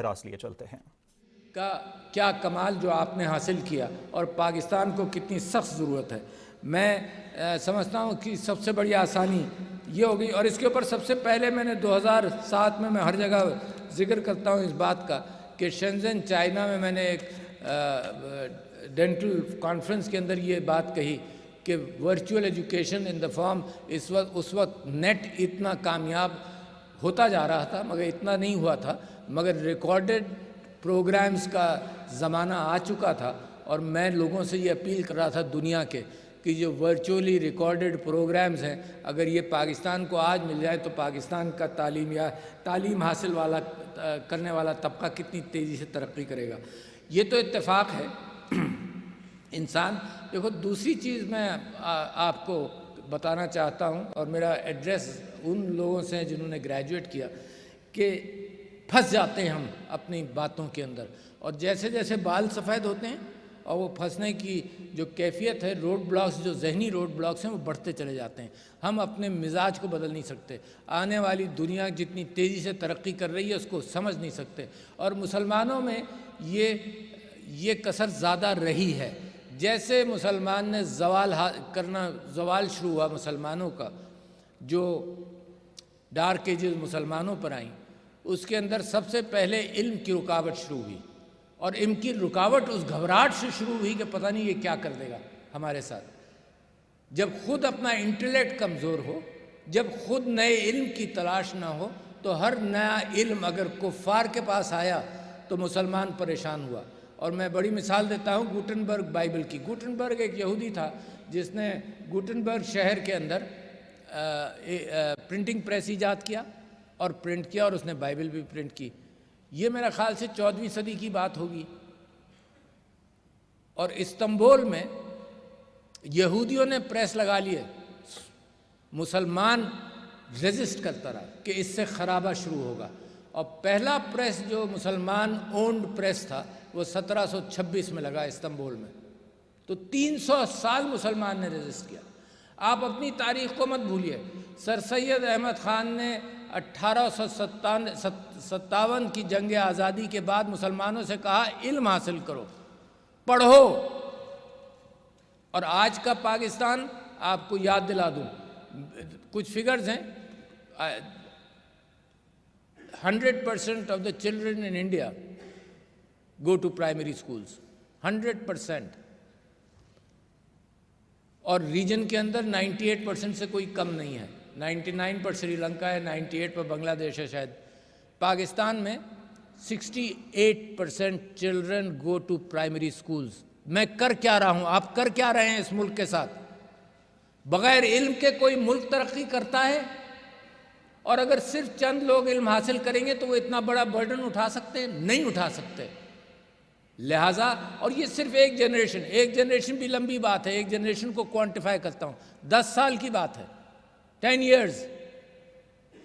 راس لیے چلتے ہیں کا کیا کمال جو آپ نے حاصل کیا اور پاکستان کو کتنی سخت ضرورت ہے۔ میں سمجھتا ہوں کہ سب سے بڑی آسانی یہ ہوگی، اور اس کے اوپر سب سے پہلے میں نے 2007 میں ہر جگہ ذکر کرتا ہوں اس بات کا کہ شنزن چائنا میں نے ایک ڈینٹل کانفرنس کے اندر یہ بات کہی کہ virtual education in the form اس وقت نیٹ اتنا کامیاب ہوتا جا رہا تھا، مگر اتنا نہیں ہوا تھا، مگر ریکارڈڈ پروگرامز کا زمانہ آ چکا تھا، اور میں لوگوں سے یہ اپیل کر رہا تھا دنیا کے کہ جو ورچولی ریکارڈڈ پروگرامز ہیں اگر یہ پاکستان کو آج مل جائے تو پاکستان کا تعلیم حاصل کرنے والا طبقہ کتنی تیزی سے ترقی کرے گا۔ یہ تو اتفاق ہے انسان۔ دیکھو دوسری چیز میں آپ کو بتانا چاہتا ہوں، اور میرا ایڈریس ان لوگوں سے جنہوں نے گریجویٹ کیا، کہ پھنس جاتے ہیں ہم اپنی باتوں کے اندر، اور جیسے جیسے بال سفید ہوتے ہیں اور وہ پھنسنے کی جو کیفیت ہے، روڈ بلاکس جو ذہنی روڈ بلاکس ہیں وہ بڑھتے چلے جاتے ہیں۔ ہم اپنے مزاج کو بدل نہیں سکتے، آنے والی دنیا جتنی تیزی سے ترقی کر رہی ہے اس کو سمجھ نہیں سکتے، اور مسلمانوں میں یہ کثر زیادہ رہی ہے۔ جیسے مسلمان نے زوال شروع ہوا مسلمانوں کا، جو ڈارک ایجز مسلمانوں پر آئیں، اس کے اندر سب سے پہلے علم کی رکاوٹ شروع ہوئی، اور علم کی رکاوٹ اس گھبراہٹ سے شروع ہوئی کہ پتہ نہیں یہ کیا کر دے گا ہمارے ساتھ۔ جب خود اپنا انٹلیکٹ کمزور ہو، جب خود نئے علم کی تلاش نہ ہو، تو ہر نیا علم اگر کفار کے پاس آیا تو مسلمان پریشان ہوا۔ اور میں بڑی مثال دیتا ہوں گوٹنبرگ بائبل کی۔ گوٹنبرگ ایک یہودی تھا جس نے گوٹنبرگ شہر کے اندر پرنٹنگ پریس ایجاد کیا اور پرنٹ کیا، اور اس نے بائبل بھی پرنٹ کی۔ یہ میرا خیال سے 14ویں صدی کی بات ہوگی، اور استنبول میں یہودیوں نے پریس لگا لیے، مسلمان ریزسٹ کرتا رہا کہ اس سے خرابہ شروع ہوگا، اور پہلا پریس جو مسلمان اونڈ پریس تھا وہ 1726 میں لگا استنبول میں۔ تو 300 سال مسلمان نے ریزسٹ کیا۔ آپ اپنی تاریخ کو مت بھولیے۔ سر سید احمد خان نے 1857 کی جنگ آزادی کے بعد مسلمانوں سے کہا علم حاصل کرو، پڑھو، اور آج کا پاکستان آپ کو یاد دلا دوں، کچھ فگرز ہیں۔ 100% of the children in India go to primary schools, 100%، اور ریجن کے اندر 98% سے کوئی کم نہیں ہے۔ 99 پر سری لنکا ہے، 98 پر بنگلہ دیش ہے شاید۔ پاکستان میں 68% children go to primary schools. میں کر کیا رہا ہوں، آپ کر کیا رہے ہیں اس ملک کے ساتھ؟ بغیر علم کے کوئی ملک ترقی کرتا ہے؟ اور اگر صرف چند لوگ علم حاصل کریں گے تو وہ اتنا بڑا برڈن اٹھا سکتے ہیں؟ نہیں اٹھا سکتے۔ لہٰذا، اور یہ صرف ایک جنریشن بھی لمبی بات ہے، ایک جنریشن کو کوانٹیفائی کرتا ہوں، 10 سال کی بات ہے، 10 ایئرز۔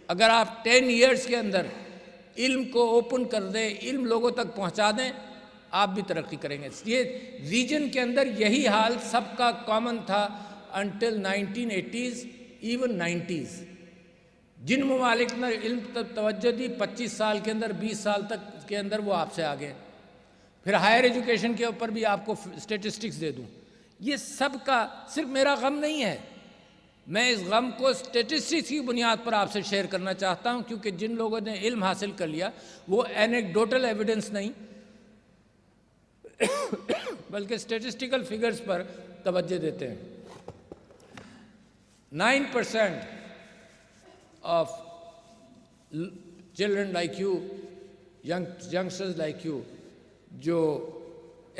اگر آپ 10 ایئرز کے اندر علم کو اوپن کر دیں، علم لوگوں تک پہنچا دیں، آپ بھی ترقی کریں گے۔ یہ ریجن کے اندر یہی حال سب کا کامن تھا انٹل 1980s، ایون 90s۔ جن ممالک نے علم تک توجہ دی 25 سال کے اندر، 20 سال تک کے اندر وہ آپ سے آگے۔ پھر ہائر ایجوکیشن کے اوپر بھی آپ کو اسٹیٹسٹکس دے دوں۔ یہ سب کا صرف میرا غم نہیں ہے، میں اس غم کو اسٹیٹسٹکس کی بنیاد پر آپ سے شیئر کرنا چاہتا ہوں، کیونکہ جن لوگوں نے علم حاصل کر لیا وہ اینیکڈوٹل ایویڈنس نہیں بلکہ اسٹیٹسٹیکل فگرز پر توجہ دیتے ہیں۔ 9% of children like you, youngsters like you, جو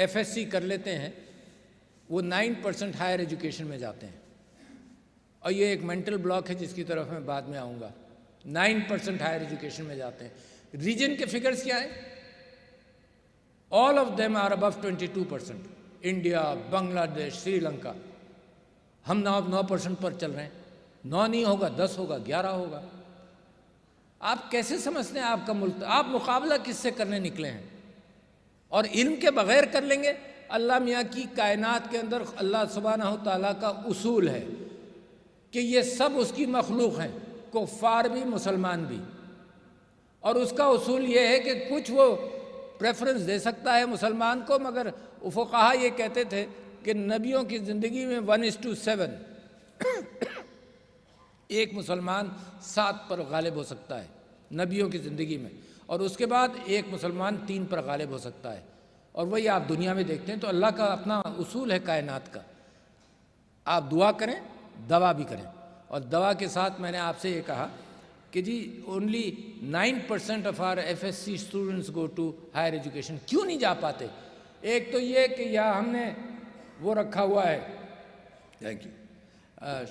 FSC کر لیتے ہیں، وہ 9% ہائر ایجوکیشن میں جاتے ہیں، اور یہ ایک مینٹل بلاک ہے جس کی طرف میں بعد میں آؤں گا۔ 9% ہائر ایجوکیشن میں جاتے ہیں۔ ریجن کے فگرز کیا ہیں؟ all of them are above 22%۔ India, بنگلہ دیش، سری لنکا۔ ہم 9% پر چل رہے ہیں۔ 9 نہیں ہوگا، 10 ہوگا، 11 ہوگا۔ آپ کیسے سمجھتے ہیں آپ کا ملک؟ آپ مقابلہ کس سے کرنے نکلے ہیں؟ اور علم کے بغیر کر لیں گے؟ اللہ میاں کی کائنات کے اندر اللہ سبحانہ و تعالیٰ کا اصول ہے کہ یہ سب اس کی مخلوق ہیں، کفار بھی مسلمان بھی۔ اور اس کا اصول یہ ہے کہ کچھ وہ پریفرنس دے سکتا ہے مسلمان کو، مگر فقہا یہ کہتے تھے کہ نبیوں کی زندگی میں 1:7 ایک مسلمان 7 پر غالب ہو سکتا ہے نبیوں کی زندگی میں، اور اس کے بعد ایک مسلمان 3 پر غالب ہو سکتا ہے، اور وہی آپ دنیا میں دیکھتے ہیں۔ تو اللہ کا اپنا اصول ہے کائنات کا، آپ دعا کریں، دوا بھی کریں۔ اور دوا کے ساتھ میں نے آپ سے یہ کہا کہ جی only 9% of our FSC students go to higher education. کیوں نہیں جا پاتے؟ ایک تو یہ کہ یا ہم نے وہ رکھا ہوا ہے، تھینک یو،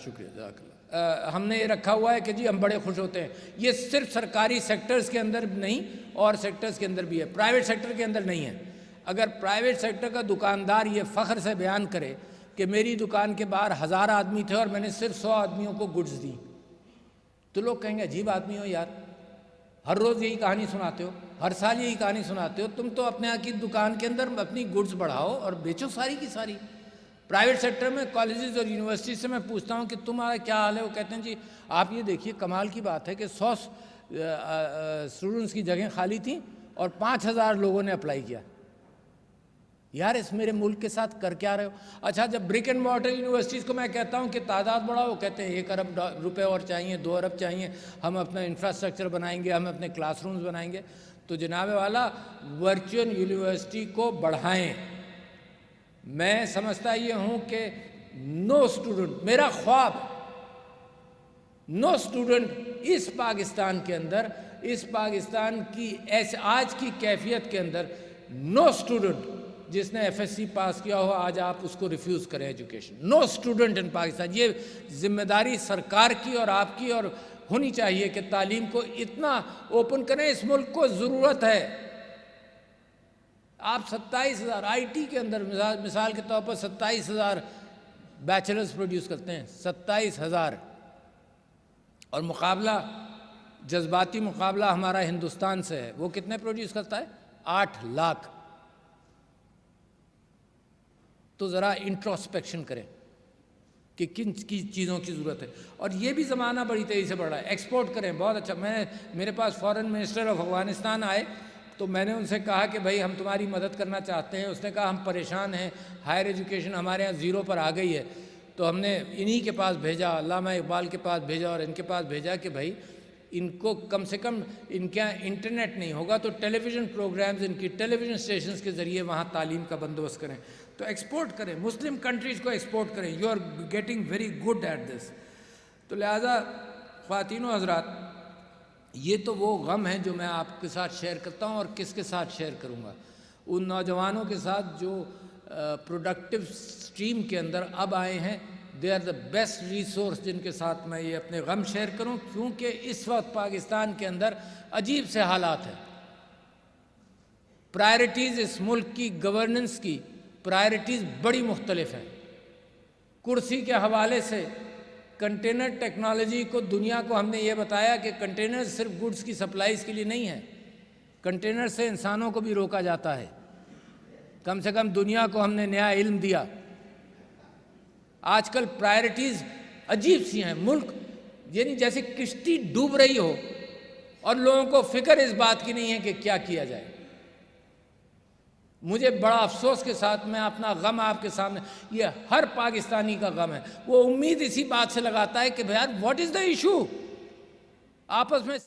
شکریہ، جزاک اللہ، ہم نے یہ رکھا ہوا ہے کہ جی ہم بڑے خوش ہوتے ہیں۔ یہ صرف سرکاری سیکٹرز کے اندر نہیں، اور سیکٹرز کے اندر بھی ہے، پرائیویٹ سیکٹر کے اندر نہیں ہے۔ اگر پرائیویٹ سیکٹر کا دکاندار یہ فخر سے بیان کرے کہ میری دکان کے باہر 1000 آدمی تھے اور میں نے صرف 100 آدمیوں کو گڈز دی، تو لوگ کہیں گے عجیب آدمی ہو یار، ہر روز یہی کہانی سناتے ہو، ہر سال یہی کہانی سناتے ہو، تم تو اپنے یہاں کی دکان کے اندر اپنی گڈز بڑھاؤ اور بیچو ساری کی ساری۔ پرائیویٹ سیکٹر میں کالجز اور یونیورسٹی سے میں پوچھتا ہوں کہ تمہارا کیا حال ہے، وہ کہتے ہیں جی آپ یہ دیکھیے کمال کی بات ہے کہ 100 اسٹوڈنٹس کی جگہیں خالی تھیں اور 5000 لوگوں نے اپلائی کیا۔ یار اس میرے ملک کے ساتھ کر کیا رہے ہو؟ اچھا جب برک اینڈ مارٹر یونیورسٹیز کو میں کہتا ہوں کہ تعداد بڑھاؤ، وہ کہتے ہیں 1 ارب روپے اور چاہیے، 2 ارب چاہیے، ہم اپنا انفراسٹرکچر بنائیں گے، ہم اپنے کلاس رومز بنائیں گے۔ تو جناب والا ورچوئل یونیورسٹی کو بڑھائیں۔ میں سمجھتا یہ ہوں کہ نو اسٹوڈنٹ، میرا خواب نو اسٹوڈنٹ اس پاکستان کے اندر، اس پاکستان کی آج کی کیفیت کے اندر، نو اسٹوڈنٹ جس نے FSC پاس کیا ہو آج آپ اس کو ریفیوز کریں education, no student in Pakistan. یہ ذمہ داری سرکار کی اور آپ کی اور ہونی چاہیے کہ تعلیم کو اتنا اوپن کریں، اس ملک کو ضرورت ہے۔ آپ 27,000 IT کے اندر مثال کے طور پر 27,000 بیچلرز پروڈیوس کرتے ہیں، 27,000، اور مقابلہ، جذباتی مقابلہ ہمارا ہندوستان سے ہے، وہ کتنے پروڈیوس کرتا ہے؟ 8 لاکھ۔ تو ذرا انٹروسپیکشن کریں کہ کن کی چیزوں کی ضرورت ہے۔ اور یہ بھی زمانہ بڑی تیزی سے بڑھ رہا ہے، ایکسپورٹ کریں، بہت اچھا۔ میرے پاس فارن منسٹر آف افغانستان آئے تو میں نے ان سے کہا کہ بھائی ہم تمہاری مدد کرنا چاہتے ہیں۔ اس نے کہا ہم پریشان ہیں، ہائر ایجوکیشن ہمارے ہاں 0 پر آ گئی ہے۔ تو ہم نے انہی کے پاس بھیجا، علامہ اقبال کے پاس بھیجا اور ان کے پاس بھیجا کہ بھائی ان کو کم سے کم ان کے یہاں انٹرنیٹ نہیں ہوگا تو ٹیلی ویژن پروگرامز، ان کی ٹیلی ویژن اسٹیشنز کے ذریعے وہاں تعلیم کا بندوبست کریں۔ تو ایکسپورٹ کریں، مسلم کنٹریز کو ایکسپورٹ کریں، you are getting very good at this. تو لہٰذا خواتین و حضرات، یہ تو وہ غم ہیں جو میں آپ کے ساتھ شیئر کرتا ہوں، اور کس کے ساتھ شیئر کروں گا؟ ان نوجوانوں کے ساتھ جو پروڈکٹیو سٹریم کے اندر اب آئے ہیں، they are the best resource جن کے ساتھ میں یہ اپنے غم شیئر کروں، کیونکہ اس وقت پاکستان کے اندر عجیب سے حالات ہیں۔ پرائرٹیز اس ملک کی گورننس کی پرائرٹیز بڑی مختلف ہیں۔ کرسی کے حوالے سے کنٹینر ٹیکنالوجی کو، دنیا کو ہم نے یہ بتایا کہ کنٹینر صرف گڈز کی سپلائیز کے لیے نہیں ہے، کنٹینر سے انسانوں کو بھی روکا جاتا ہے۔ کم سے کم دنیا کو ہم نے نیا علم دیا۔ آج کل پرائرٹیز عجیب سی ہیں، ملک یعنی جیسے کشتی ڈوب رہی ہو اور لوگوں کو فکر اس بات کی نہیں ہے کہ کیا کیا جائے۔ مجھے بڑا افسوس کے ساتھ میں اپنا غم آپ کے سامنے، یہ ہر پاکستانی کا غم ہے، وہ امید اسی بات سے لگاتا ہے کہ یار واٹ از دا ایشو، آپس میں